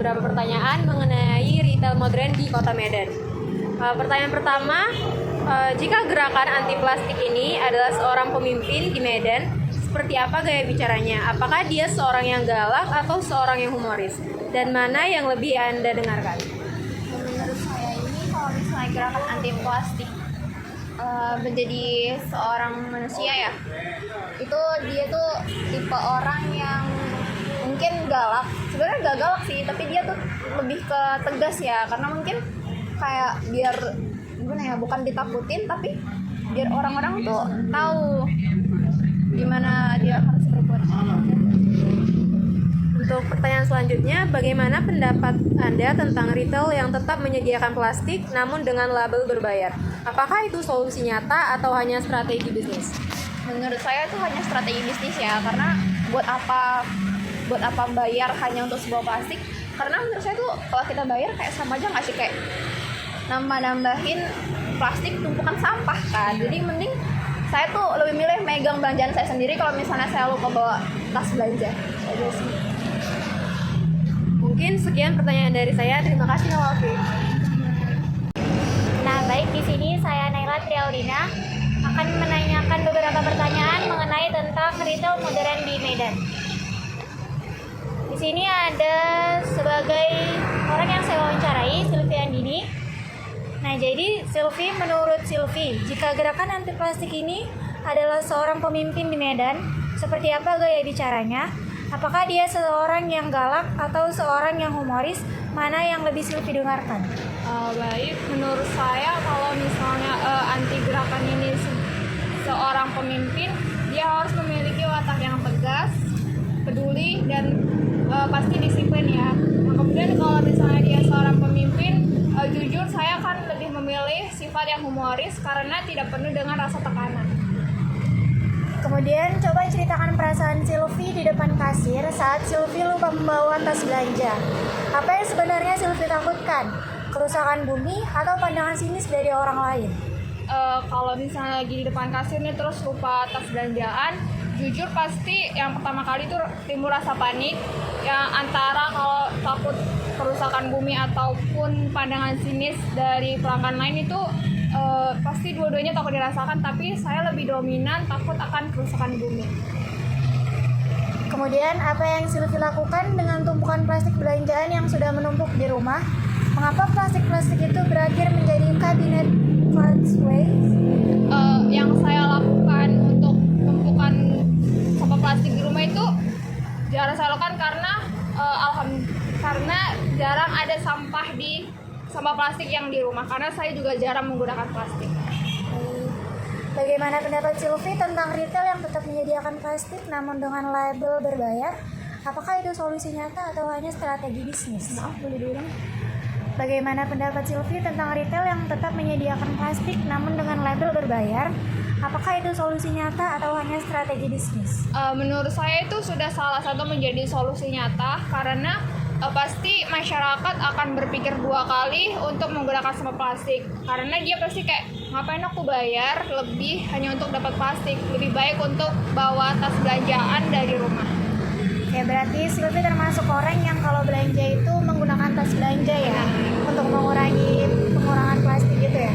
beberapa pertanyaan mengenai retail modern di Kota Medan. Pertanyaan pertama, jika gerakan anti plastik ini adalah seorang pemimpin di Medan, seperti apa gaya bicaranya? Apakah dia seorang yang galak atau seorang yang humoris? Dan mana yang lebih Anda dengarkan? Menurut saya ini kalau misalnya gerakan anti plastik menjadi seorang manusia ya, itu dia tuh tipe orang yang mungkin galak. Sebenarnya gak galak sih, tapi dia tuh lebih ke tegas ya, karena mungkin kayak biar gimana ya, bukan ditakutin tapi biar orang-orang tuh tahu gimana dia harus berbuat. Untuk pertanyaan selanjutnya, bagaimana pendapat Anda tentang retail yang tetap menyediakan plastik namun dengan label berbayar? Apakah itu solusi nyata atau hanya strategi bisnis? Menurut saya itu hanya strategi bisnis ya, karena buat apa bayar hanya untuk sebuah plastik? Karena menurut saya tuh kalau kita bayar kayak sama aja nggak sih, kayak nambahin plastik tumpukan sampah kan. Jadi mending saya tuh lebih milih megang belanjaan saya sendiri kalau misalnya saya lupa bawa tas belanja. Aja sih. Mungkin sekian pertanyaan dari saya. Terima kasih Nawafi. Nah, baik, di sini saya Naila Triaudina akan menanyakan beberapa pertanyaan mengenai tentang retail modern di Medan. Di sini ada sebagai orang yang saya wawancarai, Sylvie Andini. Nah, jadi menurut Sylvie, jika gerakan anti plastik ini adalah seorang pemimpin di Medan, seperti apa gaya bicaranya? Apakah dia seorang yang galak atau seorang yang humoris? Mana yang lebih Sylvie dengarkan? Baik, menurut saya kalau misalnya anti gerakan ini seorang pemimpin, dia harus memiliki watak yang tegas, peduli, dan pasti disiplin ya. Nah, kemudian kalau misalnya dia seorang pemimpin, jujur saya akan lebih memilih sifat yang humoris karena tidak penuh dengan rasa tekanan. Kemudian coba ceritakan perasaan Sylvie di depan kasir saat Sylvie lupa membawa tas belanja. Apa yang sebenarnya Sylvie takutkan? Kerusakan bumi atau pandangan sinis dari orang lain? Kalau misalnya lagi di depan kasir nih terus lupa tas belanjaan, jujur pasti yang pertama kali tuh timbul rasa panik, yang antara kalau takut kerusakan bumi ataupun pandangan sinis dari pelanggan lain itu pasti dua-duanya takut dirasakan, tapi saya lebih dominan takut akan kerusakan bumi. Kemudian apa yang Sylvie lakukan dengan tumpukan plastik belanjaan yang sudah menumpuk di rumah? Mengapa plastik-plastik itu berakhir menjadi kabinet fast waste? Yang saya lakukan untuk tumpukan sampah plastik di rumah itu jarang saya lakukan karena karena jarang ada sampah plastik yang di rumah, karena saya juga jarang menggunakan plastik. Bagaimana pendapat Sylvie tentang retail yang tetap menyediakan plastik namun dengan label berbayar? Apakah itu solusi nyata atau hanya strategi bisnis? Maaf, boleh diulang? Bagaimana pendapat Sylvie tentang retail yang tetap menyediakan plastik namun dengan label berbayar? Apakah itu solusi nyata atau hanya strategi bisnis? Menurut saya itu sudah salah satu menjadi solusi nyata, karena pasti masyarakat akan berpikir dua kali untuk menggunakan sampah plastik, karena dia pasti kayak, ngapain aku bayar lebih hanya untuk dapat plastik, lebih baik untuk bawa tas belanjaan dari rumah. Ya, berarti Sylvie termasuk orang yang kalau belanja itu menggunakan tas belanja ya, untuk mengurangi pengurangan plastik gitu ya.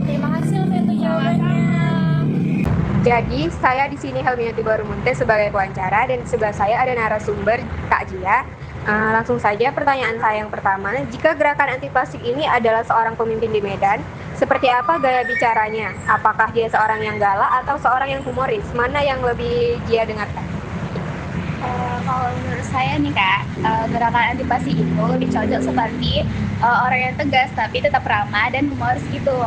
Terima kasih Sylvie untuk jawabannya. Jadi, saya di sini Helmiati Barumunte sebagai pewawancara, dan di sebelah saya ada narasumber Kak Jia. Langsung saja pertanyaan saya yang pertama, jika gerakan anti plastik ini adalah seorang pemimpin di Medan, seperti apa gaya bicaranya? Apakah dia seorang yang galak atau seorang yang humoris? Mana yang lebih Jia dengarkan? Kalau menurut saya nih Kak, gerakan anti plastik itu lebih cocok seperti orang yang tegas tapi tetap ramah dan humoris gitu.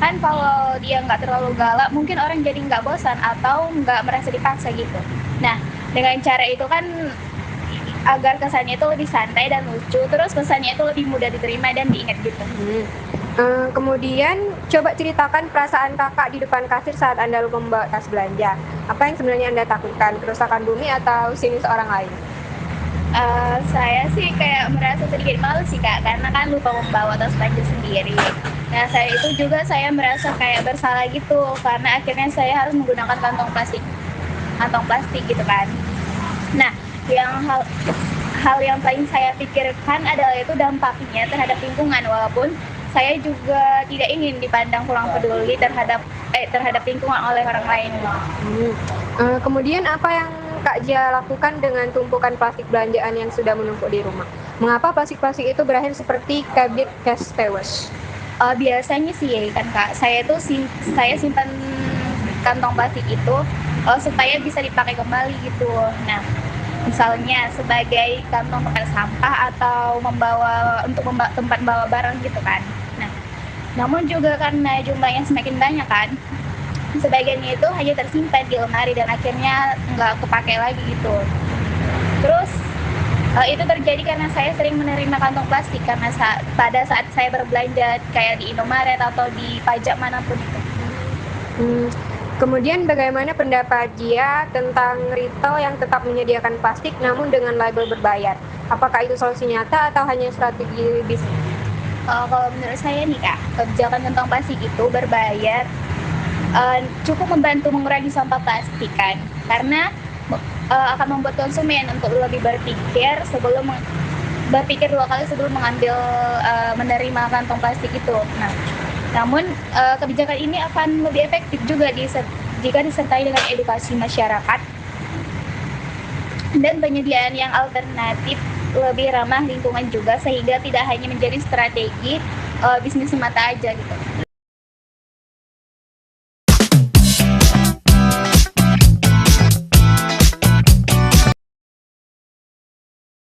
Kan kalau dia nggak terlalu galak, mungkin orang jadi nggak bosan atau nggak merasa dipaksa gitu. Nah, dengan cara itu kan agar kesannya itu lebih santai dan lucu, terus kesannya itu lebih mudah diterima dan diingat gitu. Kemudian coba ceritakan perasaan kakak di depan kasir saat Anda lupa membawa tas belanja. Apa yang sebenarnya Anda takutkan, kerusakan bumi atau sinis orang lain? Saya sih kayak merasa sedikit malu sih Kak, karena kan lupa membawa tas belanja sendiri. Nah, saya itu juga saya merasa kayak bersalah gitu, karena akhirnya saya harus menggunakan kantong plastik gitu kan. Nah, hal yang paling saya pikirkan adalah itu dampaknya terhadap lingkungan, walaupun saya juga tidak ingin dipandang kurang peduli terhadap lingkungan oleh orang lain. Kemudian apa yang Kak Jia lakukan dengan tumpukan plastik belanjaan yang sudah menumpuk di rumah? Mengapa plastik-plastik itu berakhir seperti kabit cash tewes? Biasanya sih ya kan Kak, saya simpan kantong plastik itu supaya bisa dipakai kembali gitu. Nah, misalnya sebagai kantong tempat sampah atau tempat bawa barang gitu kan. Nah, namun juga karena jumlahnya semakin banyak kan, sebagiannya itu hanya tersimpan di lemari dan akhirnya nggak kepake lagi gitu. Terus itu terjadi karena saya sering menerima kantong plastik karena pada saat saya berbelanja kayak di Indomaret atau di pajak manapun itu. Kemudian bagaimana pendapat Jia tentang retail yang tetap menyediakan plastik namun dengan label berbayar? Apakah itu solusi nyata atau hanya strategi bisnis? Kalau menurut saya nih Kak, kebijakan kantong plastik itu berbayar cukup membantu mengurangi sampah plastik kan, karena akan membuat konsumen untuk lebih berpikir dua kali sebelum menerima kantong plastik itu. Nah, namun kebijakan ini akan lebih efektif juga jika disertai dengan edukasi masyarakat dan penyediaan yang alternatif lebih ramah lingkungan juga, sehingga tidak hanya menjadi strategi bisnis semata aja gitu.